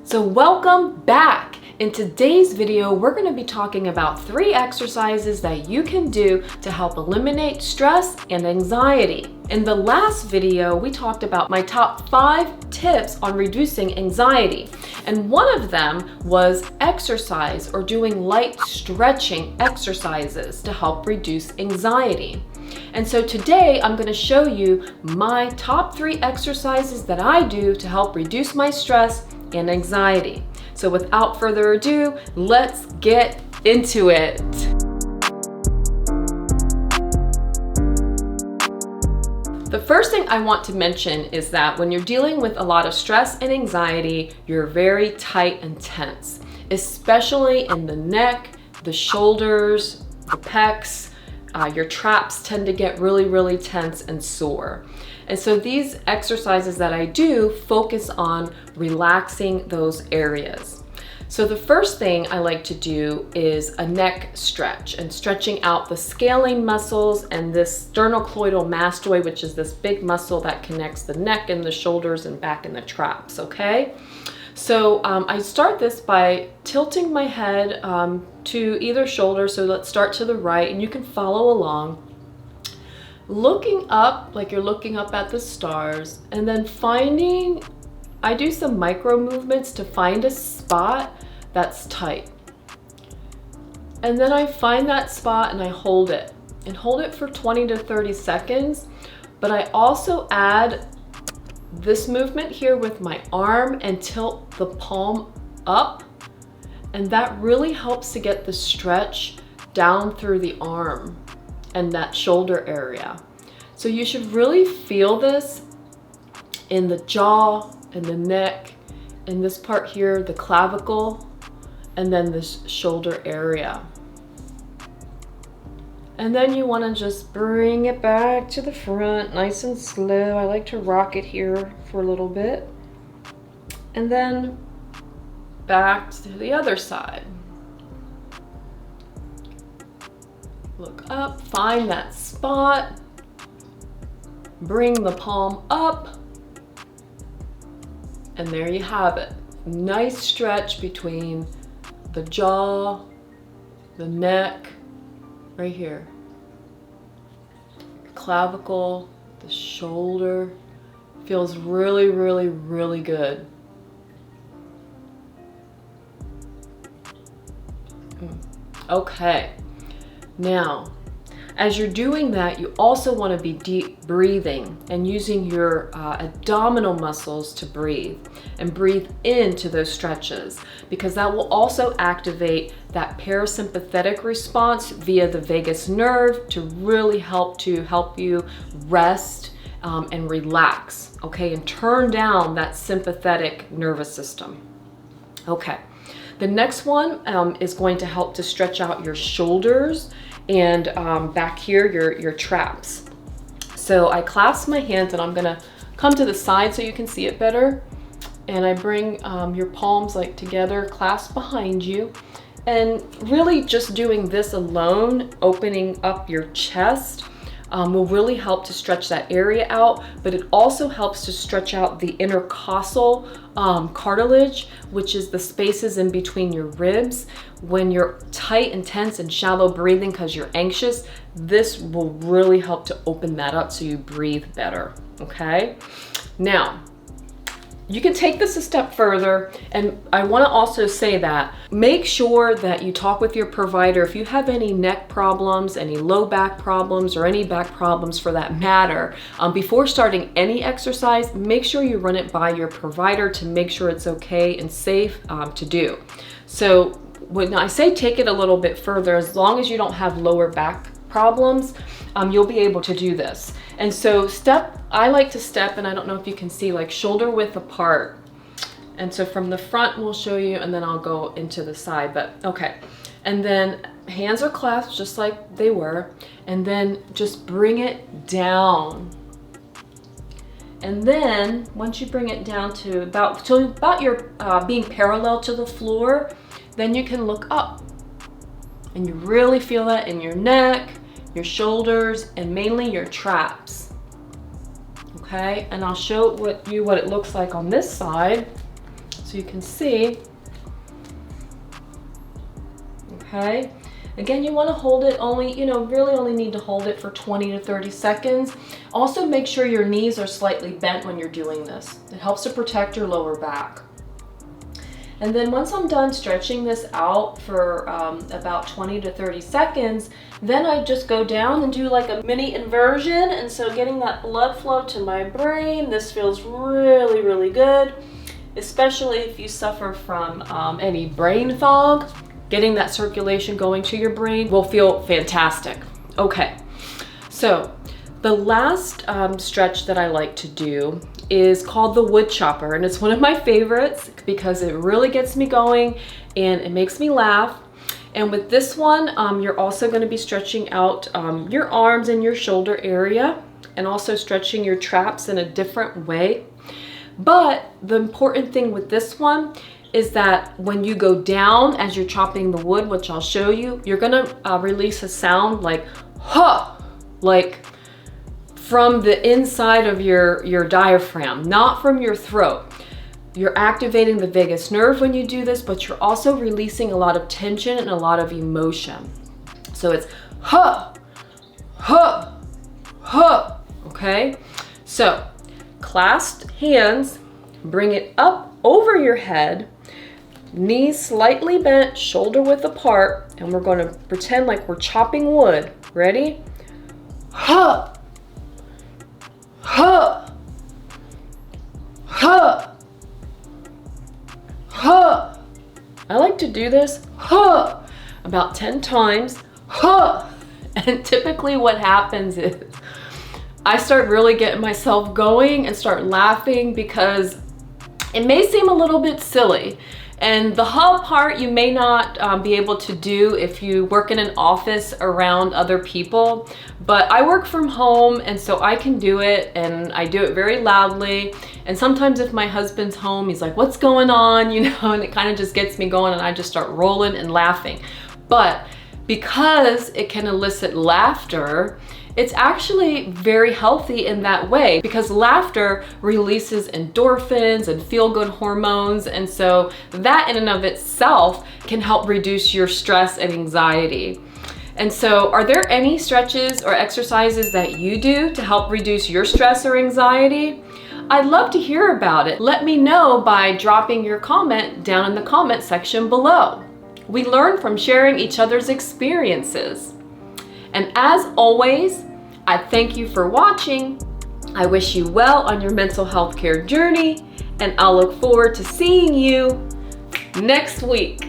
So welcome back. In today's video, we're going to be talking about 3 exercises that you can do to help eliminate stress and anxiety. In the last video, we talked about my top 5 tips on reducing anxiety. And one of them was exercise or doing light stretching exercises to help reduce anxiety. And so today I'm going to show you my top 3 exercises that I do to help reduce my stress and anxiety. So without further ado, let's get into it. The first thing I want to mention is that when you're dealing with a lot of stress and anxiety, you're very tight and tense, especially in the neck, the shoulders, the pecs. Your traps tend to get really tense and sore. And so these exercises that I do focus on relaxing those areas. So the first thing I like to do is a neck stretch and stretching out the scalene muscles and this sternocleidomastoid, which is this big muscle that connects the neck and the shoulders and back in the traps, okay? So I start this by tilting my head to either shoulder. So let's start to the right and you can follow along. Looking up like you're looking up at the stars, and then I do some micro movements to find a spot that's tight. And then I find that spot and I hold it for 20 to 30 seconds. But I also add this movement here with my arm and tilt the palm up. And that really helps to get the stretch down through the arm and that shoulder area. So you should really feel this in the jaw and the neck, and this part here, the clavicle, and then this shoulder area. And then you want to just bring it back to the front, nice and slow. I like to rock it here for a little bit. And then back to the other side. Look up, find that spot, bring the palm up, and there you have it. Nice stretch between the jaw, the neck, right here, clavicle, the shoulder. Feels really good. Okay. Now, as you're doing that, you also want to be deep breathing and using your abdominal muscles to breathe and breathe into those stretches, because that will also activate that parasympathetic response via the vagus nerve to really help you rest and relax, okay, and turn down that sympathetic nervous system. Okay. The next one is going to help to stretch out your shoulders and back here, your traps. So I clasp my hands and I'm gonna come to the side so you can see it better. And I bring your palms like together, clasped behind you. And really just doing this alone, opening up your chest, will really help to stretch that area out, but it also helps to stretch out the intercostal cartilage, which is the spaces in between your ribs. When you're tight and tense and shallow breathing because you're anxious, this will really help to open that up so you breathe better, okay? Now, you can take this a step further, and I want to also say that make sure that you talk with your provider if you have any neck problems, any low back problems, or any back problems for that matter. Before starting any exercise, make sure you run it by your provider to make sure it's okay and safe to do. So when I say take it a little bit further, as long as you don't have lower back problems, you'll be able to do this. And so I like to step, and I don't know if you can see, like shoulder width apart. And so from the front we'll show you, and then I'll go into the side, but okay. And then hands are clasped just like they were, and then just bring it down. And then once you bring it down to about your being parallel to the floor, then you can look up. And you really feel that in your neck, your shoulders, and mainly your traps. Okay, and I'll show you what it looks like on this side. so you can see. Okay. Again, you want to hold it only, really only need to hold it for 20 to 30 seconds. Also make sure your knees are slightly bent when you're doing this. It helps to protect your lower back. And then once I'm done stretching this out for about 20 to 30 seconds, then I just go down and do like a mini inversion. And so getting that blood flow to my brain, this feels really, really good, especially if you suffer from any brain fog. Getting that circulation going to your brain will feel fantastic. Okay, so the last stretch that I like to do is called the wood chopper, and it's one of my favorites because it really gets me going and it makes me laugh. And with this one, you're also going to be stretching out your arms and your shoulder area, and also stretching your traps in a different way. But the important thing with this one is that when you go down as you're chopping the wood, which I'll show you, you're gonna release a sound like huh, like from the inside of your diaphragm, not from your throat. You're activating the vagus nerve when you do this, but you're also releasing a lot of tension and a lot of emotion. So it's huh, huh, huh, okay? So clasped hands, bring it up over your head, knees slightly bent, shoulder width apart, and we're going to pretend like we're chopping wood. Ready? Huh! Huh! Huh! Huh! I like to do this huh about 10 times. Huh! And typically what happens is I start really getting myself going and start laughing because it may seem a little bit silly. And the huh part you may not be able to do if you work in an office around other people, but I work from home and so I can do it, and I do it very loudly. And sometimes if my husband's home, he's like, what's going on? And it kind of just gets me going and I just start rolling and laughing. But because it can elicit laughter, it's actually very healthy in that way, because laughter releases endorphins and feel-good hormones, and so that in and of itself can help reduce your stress and anxiety. And so are there any stretches or exercises that you do to help reduce your stress or anxiety? I'd love to hear about it. Let me know by dropping your comment down in the comment section below. We learn from sharing each other's experiences. And as always, I thank you for watching. I wish you well on your mental health care journey, and I'll look forward to seeing you next week.